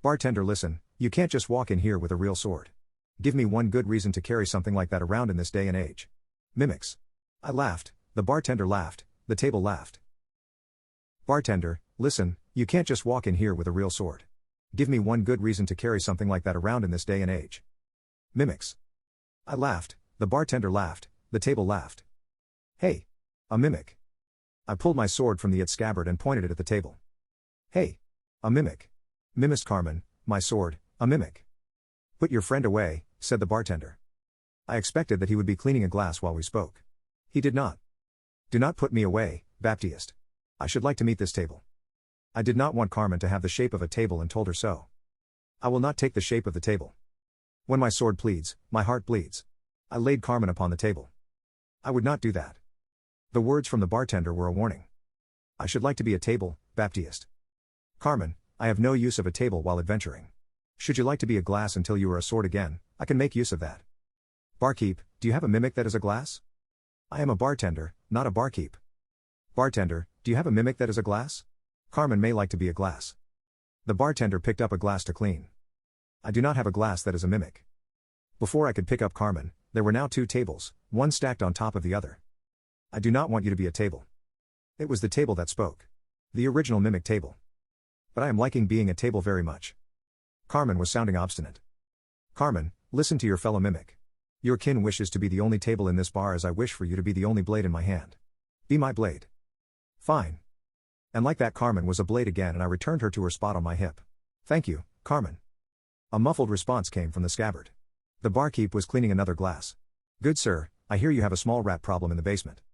Bartender, listen, you can't just walk in here with a real sword. Give me one good reason to carry something like that around in this day and age. Mimics. I laughed, the bartender laughed, the table laughed. Bartender, listen, you can't just walk in here with a real sword. Give me one good reason to carry something like that around in this day and age. Mimics. I laughed, the bartender laughed, the table laughed. Hey! A mimic. I pulled my sword from the scabbard and pointed it at the table. Hey! A mimic. Mimiced Carmen, my sword, a mimic. Put your friend away, said the bartender. I expected that he would be cleaning a glass while we spoke. He did not. Do not put me away, Baptiste. I should like to meet this table. I did not want Carmen to have the shape of a table and told her so. I will not take the shape of the table. When my sword pleads, my heart bleeds. I laid Carmen upon the table. I would not do that. The words from the bartender were a warning. I should like to be a table, Baptiste. Carmen, I have no use of a table while adventuring. Should you like to be a glass until you are a sword again, I can make use of that. Barkeep, do you have a mimic that is a glass? I am a bartender, not a barkeep. Bartender, do you have a mimic that is a glass? Carmen may like to be a glass. The bartender picked up a glass to clean. I do not have a glass that is a mimic. Before I could pick up Carmen, there were now two tables, one stacked on top of the other. I do not want you to be a table. It was the table that spoke. The original mimic table. But I am liking being a table very much. Carmen was sounding obstinate. Carmen, listen to your fellow mimic. Your kin wishes to be the only table in this bar as I wish for you to be the only blade in my hand. Be my blade. Fine. And like that, Carmen was a blade again, and I returned her to her spot on my hip. Thank you, Carmen. A muffled response came from the scabbard. The barkeep was cleaning another glass. Good sir, I hear you have a small rat problem in the basement.